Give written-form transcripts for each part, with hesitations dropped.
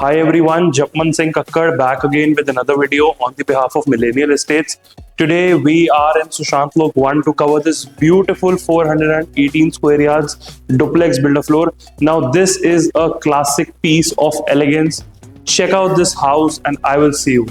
Hi everyone, Japman Singh Kakkar back again with another video on the behalf of Millennial Estates. Today we are in Sushant Lok 1 to cover this beautiful 418 square yards duplex builder floor. Now this is a classic piece of elegance. Check out this house and I will see you.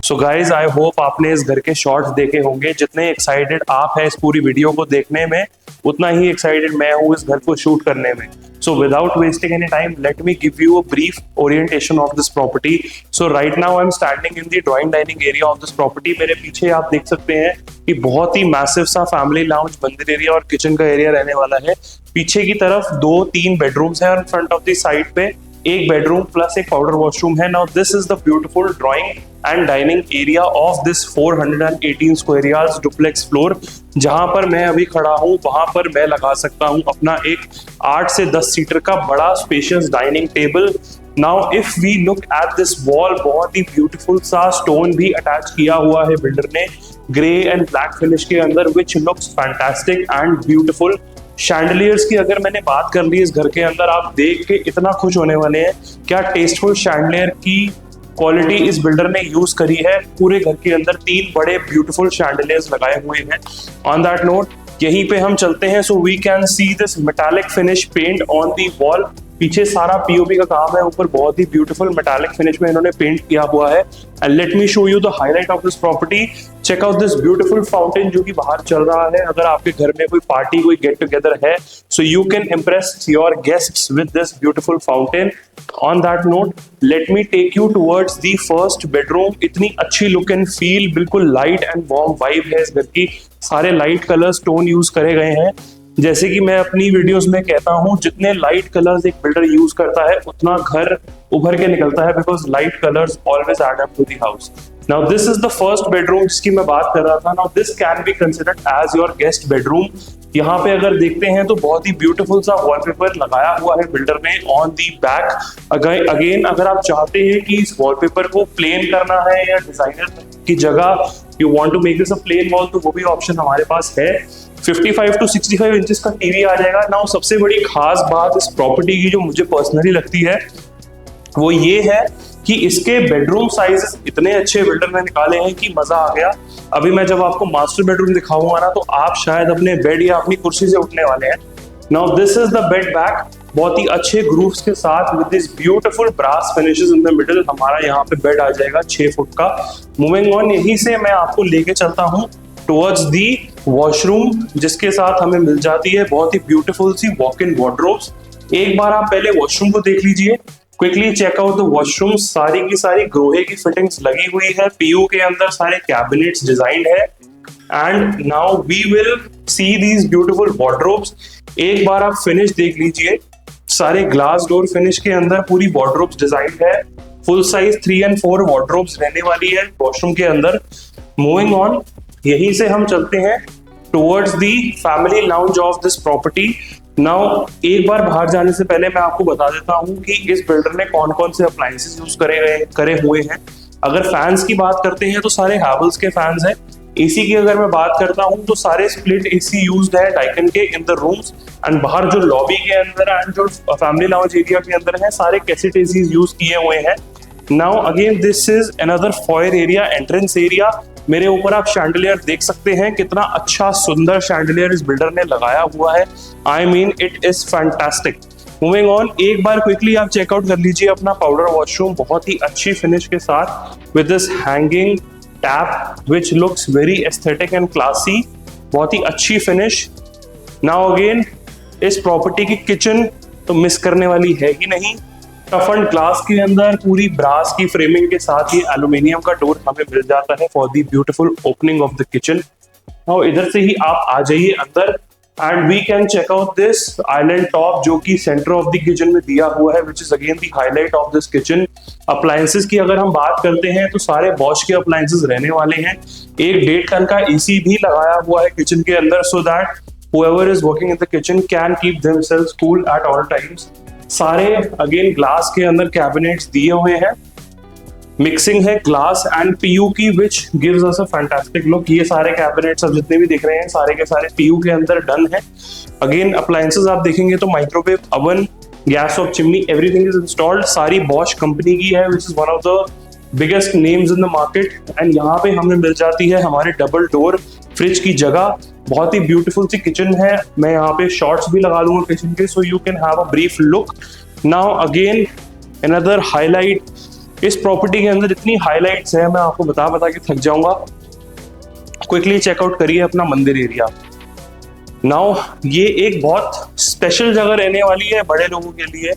So guys I hope आपने इस घर के shots देखे होंगे। जितने excited आप हैं इस पूरी वीडियो को देखने में, उतना ही एक्साइटेड मैं हूँ इस घर को शूट करने में। So without wasting any time, let me give you a brief orientation of this property. So right now I am standing in the drawing dining area of this property. मेरे पीछे आप देख सकते हैं कि बहुत ही मैसिव सा फैमिली लाउंज, मंदिर एरिया और किचन का एरिया रहने वाला है। पीछे की तरफ 2-3 बेडरूम्स हैं और फ्रंट ऑफ द साइड पे एक बेडरूम प्लस एक पाउडर वॉशरूम है। Now this is the beautiful drawing and dining area of this 418 square yards duplex floor. जहां पर मैं अभी खड़ा हूं वहां पर मैं लगा सकता हूं अपना एक 8 से 10 सीटर का बड़ा spacious dining table. Now if we look at this wall, बहुत ही ब्यूटीफुल सा स्टोन भी अटैच किया हुआ है बिल्डर ने ग्रे एंड ब्लैक फिनिश के अंदर, which looks fantastic and beautiful. Chandeliers की अगर मैंने बात कर ली इस घर के अंदर, आप देख के इतना खुश होने वाले हैं। क्या टेस्टफुल शैंडलियर की क्वालिटी इस बिल्डर ने यूज करी है। पूरे घर के अंदर 3 बड़े ब्यूटीफुल शैंडलियर्स लगाए हुए हैं। ऑन दैट नोट यहीं पे हम चलते हैं। So we can see this metallic finish paint on the wall. पीछे सारा पीओपी का काम है, ऊपर बहुत ही ब्यूटीफुल मेटालिक फिनिश में इन्होंने पेंट किया हुआ है। And let me show you the highlight of this property. Check out this beautiful fountain जो कि बाहर चल रहा है। अगर आपके घर में कोई पार्टी, कोई गेट टुगेदर है, so you can impress your guests with this beautiful fountain. On that note let me take you towards the first bedroom. इतनी अच्छी लुक एंड फील, बिल्कुल लाइट एंड वार्म वाइब है इस घर की। सारे लाइट कलर स्टोन यूज करे गए हैं। जैसे कि मैं अपनी वीडियोस में कहता हूं, जितने लाइट कलर्स एक बिल्डर यूज करता है उतना घर उभर के निकलता है, because light colours always add up to the house. Now this is the first bedroom जिसकी मैं बात कर रहा था। Now this can be considered as your guest bedroom. यहाँ पे अगर देखते हैं तो बहुत ही ब्यूटीफुल सा वॉलपेपर लगाया हुआ है बिल्डर ने ऑन दी बैक। अगेन अगर आप चाहते हैं कि इस वॉलपेपर को प्लेन करना है या डिजाइनर की जगह you want to make this a plain wall, तो वो भी ऑप्शन हमारे पास है। 55 to 65 इंचेस का टीवी आ जाएगा। नाउ सबसे बड़ी खास बात इस प्रॉपर्टी की जो मुझे पर्सनली लगती है वो ये है कि इसके बेडरूम साइजेस इतने अच्छे बिल्डर ने निकाले हैं कि मजा आ गया। अभी मैं जब आपको मास्टर बेडरूम दिखाऊंगा ना, तो आप शायद अपने बेड या अपनी कुर्सी से उठने वाले हैं। Now this is the bed back, बहुत ही अच्छे ग्रूव्स के साथ with this beautiful brass finishes in the middle. हमारा यहाँ पे बेड आ जाएगा 6 फुट का। मूविंग ऑन, यहीं से मैं आपको लेके चलता हूँ टुवर्ड्स दी वॉशरूम, जिसके साथ हमें मिल जाती है बहुत ही ब्यूटीफुल सी वॉक इन वार्डरोब्स। एक बार आप पहले वॉशरूम को देख लीजिए, quickly check out the washroom. सारी की सारी ग्रोहे की फिटिंग्स लगी हुई है, पीयू के अंदर सारे कैबिनेट्स डिजाइंड है। And now we will see these beautiful wardrobes. एक बार आप फिनिश देख लीजिए, सारे ग्लास डोर फिनिश के अंदर पूरी वार्डरोब्स डिजाइंड है। फुल साइज 3 और 4 वार्डरोब्स रहने वाली है वॉशरूम के अंदर। मूविंग ऑन, यहीं से हम चलते हैं towards the family lounge of this property. Now एक बार बाहर जाने से पहले मैं आपको बता देता हूं कि इस बिल्डर ने कौन कौन से अप्लायंसेस यूज करे हुए हैं। अगर फैंस की बात करते हैं तो सारे हैवेल्स के फैंस हैं। एसी की अगर मैं बात करता हूं तो सारे स्प्लिट एसी यूज्ड है डाइकन के इन द रूम्स। एंड बाहर जो लॉबी के अंदर एंड जो फैमिली लाउंज एरिया के अंदर है, सारे कैसेट एसी यूज किए हुए हैं। Now again this is another foyer area, entrance area. मेरे ऊपर आप शैंडलियर देख सकते हैं, कितना अच्छा सुंदर शैंडलियर इस बिल्डर ने लगाया हुआ है। I mean it is fantastic. Moving on, एक बार क्विकली आप चेकआउट कर लीजिए अपना पाउडर वॉशरूम, बहुत ही अच्छी फिनिश के साथ with this hanging tap which looks very aesthetic and classy. बहुत ही अच्छी फिनिश। नाउ अगेन इस प्रॉपर्टी की किचन तो मिस करने वाली है ही नहीं। टफन्ड ग्लास के अंदर पूरी ब्रास की फ्रेमिंग के साथ ही एल्यूमिनियम का डोर हमें मिल जाता है for the beautiful opening of the kitchen. Now इधर से ही आप आ जाइए अंदर and we can check out this island top जो कि सेंटर ऑफ द किचन में दिया हुआ है, which is again the highlight of this kitchen. Appliances की अगर हम बात करते हैं तो सारे बॉश के अप्लायंसेस रहने वाले हैं। एक 1.5 टन का एसी भी लगाया हुआ है किचन के अंदर, so that whoever is working in the kitchen can keep themselves cool at all times। सारे अगेन ग्लास के अंदर कैबिनेट्स दिए हुए हैं। मिक्सिंग है ग्लास एंड पीयू की which gives us a fantastic look. ये सारे कैबिनेट्स अब जितने भी दिख रहे हैं सारे के सारे पीयू के अंदर डन है। अगेन अप्लायंसेस आप देखेंगे तो microwave oven, gas of chimney, everything is installed. सारी बॉश कंपनी की है which is one of the biggest names in the market. And यहाँ पे हमें मिल जाती है हमारे डबल डोर फ्रिज की जगह। बहुत ही ब्यूटीफुल सी किचन है। मैं यहाँ पे शॉर्ट्स भी लगा दूंगा किचन के, सो you can have a brief look. Now again another highlight. इस प्रॉपर्टी के अंदर इतनी हाईलाइट्स है मैं आपको बता के थक जाऊंगा। क्विकली चेकआउट करिए अपना मंदिर एरिया। नाउ ये एक बहुत स्पेशल जगह रहने वाली है बड़े लोगों के लिए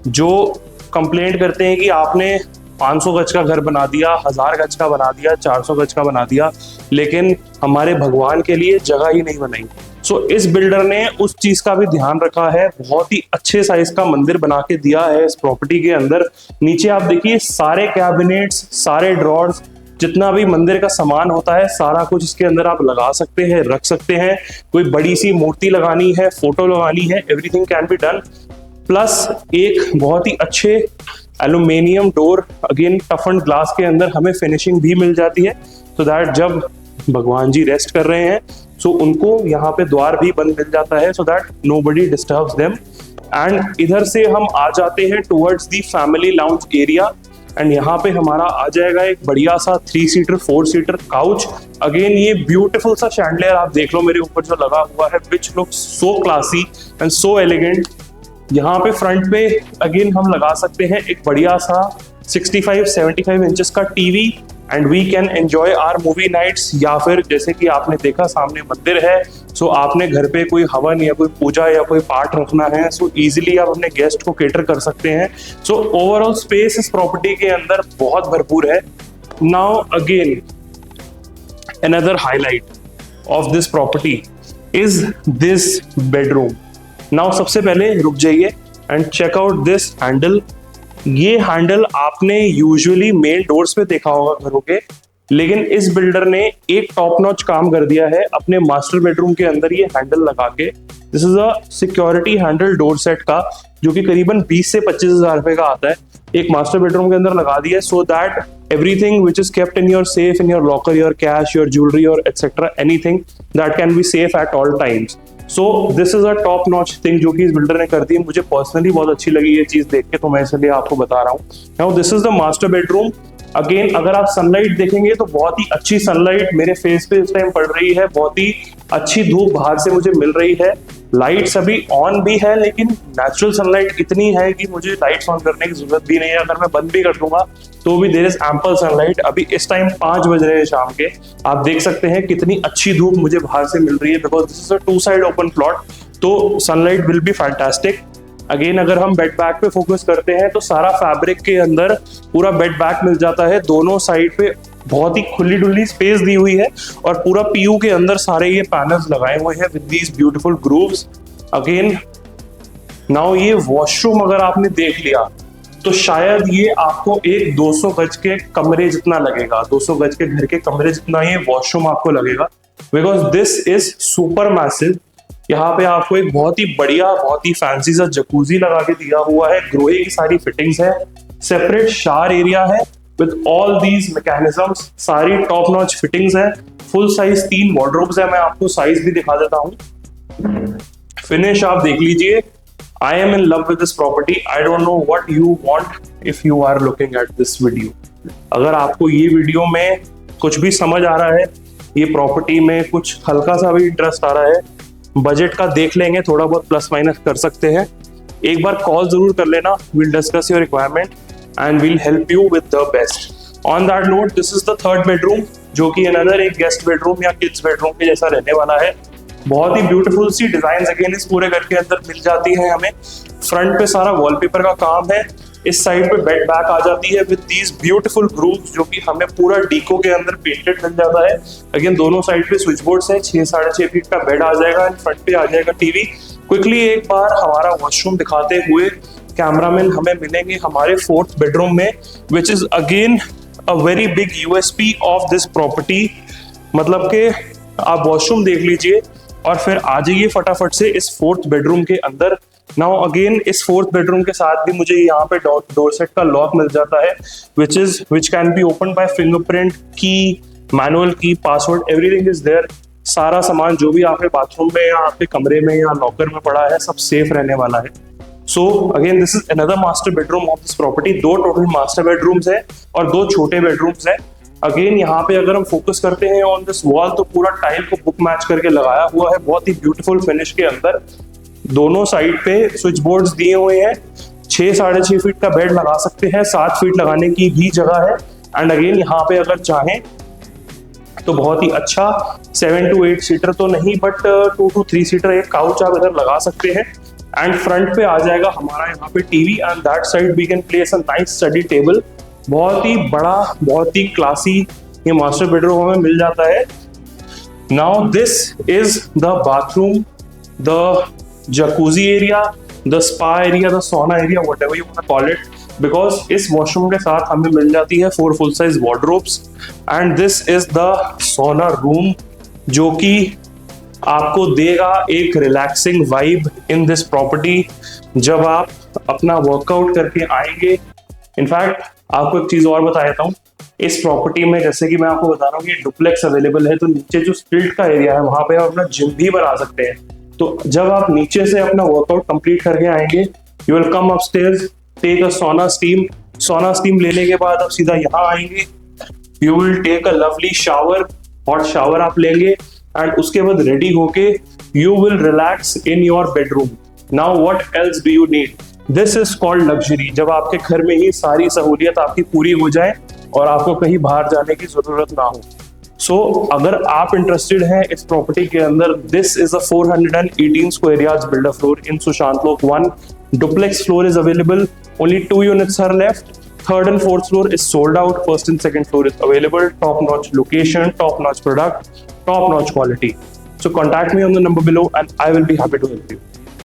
जो कंप्लेंट करते हैं कि आपने 500 गज का घर बना दिया, 1000 गज का बना दिया, 400 गज का बना दिया, लेकिन हमारे भगवान के लिए जगह ही नहीं बनाई। सो इस बिल्डर ने उस चीज का भी ध्यान रखा है। बहुत ही अच्छे साइज का मंदिर बना के दिया है इस प्रॉपर्टी के अंदर। नीचे आप देखिए सारे कैबिनेट्स, सारे ड्रॉर्स, जितना भी मंदिर का सामान होता है सारा कुछ इसके अंदर आप लगा सकते हैं, रख सकते हैं। कोई बड़ी सी मूर्ति लगानी है, फोटो लगानी है, everything can be done. Plus एक बहुत ही अच्छे aluminium door, again toughened glass के अंदर हमें फिनिशिंग भी मिल जाती है, सो दैट जब भगवान जी रेस्ट कर रहे हैं सो उनको यहाँ पे द्वार भी बंद मिल जाता है, so that nobody disturbs them. And इधर से हम आ जाते हैं towards the family lounge area. And यहाँ पे हमारा आ जाएगा एक बढ़िया सा 3 सीटर 4 सीटर काउच। अगेन ये ब्यूटीफुल सा शैंडलियर आप देख लो मेरे ऊपर जो लगा हुआ है, which looks so classy and so elegant. यहाँ पे फ्रंट पे अगेन हम लगा सकते हैं एक बढ़िया सा 65-75 इंचेस का TV and we can enjoy our movie nights. या फिर जैसे कि आपने देखा सामने मंदिर है, सो आपने घर पे कोई हवन या कोई पूजा या कोई पाठ रखना है, सो इजीली आप अपने गेस्ट को केटर कर सकते हैं। सो ओवरऑल स्पेस इस प्रॉपर्टी के अंदर बहुत भरपूर है। Now again another highlight of this property is this bedroom. Now सबसे पहले रुक जाइए and check out this handle. ये हैंडल आपने यूजुअली मेन डोर्स पे देखा होगा घरों के, लेकिन इस बिल्डर ने एक टॉप नॉच काम कर दिया है अपने मास्टर बेडरूम के अंदर ये हैंडल लगा के। This is a security handle door set का जो कि करीबन 20 से 25 हजार रुपए का आता है। एक मास्टर बेडरूम के अंदर लगा दिया so that everything which is kept in your safe, in your locker, your cash, your jewelry or etc, anything that can be safe at all times. So this is a top notch thing जो कि इस builder ने कर दी। मुझे personally बहुत अच्छी लगी ये चीज देख के, तो मैं इसलिए आपको बता रहा हूँ। Now this is the master bedroom। Again अगर आप सनलाइट देखेंगे तो बहुत ही अच्छी सनलाइट मेरे फेस पे इस टाइम पड़ रही है। बहुत ही अच्छी धूप बाहर से मुझे मिल रही है। लाइट्स अभी ऑन भी है लेकिन नेचुरल सनलाइट इतनी है कि मुझे लाइट्स ऑन करने की जरूरत भी नहीं है। अगर मैं बंद भी कर दूंगा तो भी देयर इज एम्पल सनलाइट। अभी इस टाइम 5 बज रहे हैं शाम के, आप देख सकते हैं कितनी अच्छी धूप मुझे बाहर से मिल रही है, because this is a 2 side open plot, तो sunlight will be fantastic. Again अगर हम बेड बैग पे फोकस करते हैं तो सारा फैब्रिक के अंदर पूरा बेड बैग मिल जाता है। दोनों साइड पे बहुत ही खुली डुली स्पेस दी हुई है और पूरा पीयू के अंदर सारे ये पैनल्स लगाए हुए हैं with these beautiful grooves. Again now ये वॉशरूम अगर आपने देख लिया तो शायद ये आपको एक 200 गज के कमरे जितना लगेगा, 200 गज के घर के कमरे जितना ये वॉशरूम आपको लगेगा, because this is super massive. यहाँ पे आपको एक बहुत ही बढ़िया, बहुत ही फैंसी सा जकूजी लगा के दिया हुआ है, ग्रोए की सारी फिटिंग्स है, सेपरेट शावर एरिया है विद ऑल दीज मैकेनिज्म्स, सारी टॉप नॉच फिटिंग्स है, फुल साइज 3 वार्डरोब्स है। मैं आपको साइज भी दिखा देता हूँ। फिनिश आप देख लीजिए। I am in love with this property. I don't know what you want if you are looking at this video. अगर आपको ये वीडियो में कुछ भी समझ आ रहा है, ये प्रॉपर्टी में कुछ हल्का सा भी इंटरेस्ट आ रहा है, बजट का देख लेंगे, थोड़ा बहुत प्लस माइनस कर सकते हैं, एक बार कॉल जरूर कर लेना। We'll discuss your requirement and we'll help you with the best. On that note, this is the third bedroom, जो कि another एक गेस्ट बेडरूम या किड्स बेडरूम के जैसा रहने वाला है। बहुत ही ब्यूटीफुल सी डिजाइन अगेन इस पूरे घर के अंदर मिल जाती है हमें। फ्रंट पे सारा वॉलपेपर का काम है, इस साइड पे बेड बैक आ जाती है विद दीज ब्यूटीफुल ग्रूव्स, जो कि हमें पूरा डीको के अंदर पेंटेड मिल जाता है। अगेन दोनों साइड पे स्विच बोर्ड्स है, 6-6.5 फीट का बेड आ जाएगा एंड फ्रंट पे आ जाएगा टीवी। क्विकली एक बार हमारा वॉशरूम दिखाते हुए कैमरामैन हमें मिलेंगे हमारे 4th बेडरूम में, which is again a very big USP of this property. मतलब कि आप वॉशरूम देख लीजिए और फिर आ जाइए फटाफट से इस 4th बेडरूम के अंदर। नाउ अगेन इस 4th बेडरूम के साथ भी मुझे यहाँ पे डोर सेट का लॉक मिल जाता है, which can be open by fingerprint, की, मैनुअल की, पासवर्ड, एवरीथिंग इज देयर। सारा सामान जो भी आपके बाथरूम में या आपके कमरे में या लॉकर में पड़ा है सब सेफ रहने वाला है। So again this is another master bedroom of this property. 2 total master bedrooms है और 2 छोटे बेडरूम्स है। अगेन यहाँ पे अगर हम फोकस करते हैं ऑन दिस वॉल तो पूरा टाइल को बुक मैच करके लगाया हुआ है, बहुत ही ब्यूटीफुल फिनिश के अंदर। दोनों साइड पे स्विच बोर्ड्स दिए हुए हैं, 6-6.5 फीट का बेड लगा सकते हैं, 7 फीट लगाने की भी जगह है। एंड अगेन यहाँ पे अगर चाहें तो बहुत ही अच्छा 7 to 8 सीटर तो नहीं बट 2 to 3 सीटर एक काउच आप इधर लगा सकते हैं। एंड फ्रंट पे आ जाएगा हमारा यहाँ पे TV and that side we can place a nice study table. बहुत ही बड़ा, बहुत ही क्लासी ये मास्टर बेडरूम हमें मिल जाता है। Now this is the bathroom, the jacuzzi area, the spa area, the sauna area, whatever you want to call it, because इस वॉशरूम के साथ हमें मिल जाती है 4 full size wardrobes and this is the sauna room, जो कि आपको देगा एक relaxing vibe in this property जब आप अपना वर्कआउट करके आएंगे। इनफैक्ट आपको एक चीज और बता देता हूँ, इस प्रॉपर्टी में जैसे कि मैं आपको बता रहा हूँ कि डुप्लेक्स अवेलेबल है, तो नीचे जो स्टिल्ट का एरिया है वहां पे आप अपना जिम भी बना सकते हैं। तो जब आप नीचे से अपना वर्कआउट कंप्लीट करके आएंगे, you will come upstairs, take a sauna steam लेने के बाद आप सीधा यहाँ आएंगे, you will take a lovely shower, hot shower आप लेंगे एंड उसके बाद रेडी होके you will relax in your bedroom. Now what else do you need? This is called luxury. जब आपके घर में ही सारी सहूलियत आपकी पूरी हो जाए और आपको कहीं बाहर जाने की जरूरत ना हो। सो अगर आप इंटरेस्टेड हैं इस प्रॉपर्टी के अंदर, this is a 418 square yards builder floor इन सुशांत लोक 1. Duplex floor is available. Only 2 units are left. 3rd and 4th floor is sold out. 1st and 2nd floor is available. Top-notch location, top-notch product, top-notch quality. So contact me on the number below and I will be happy to help you.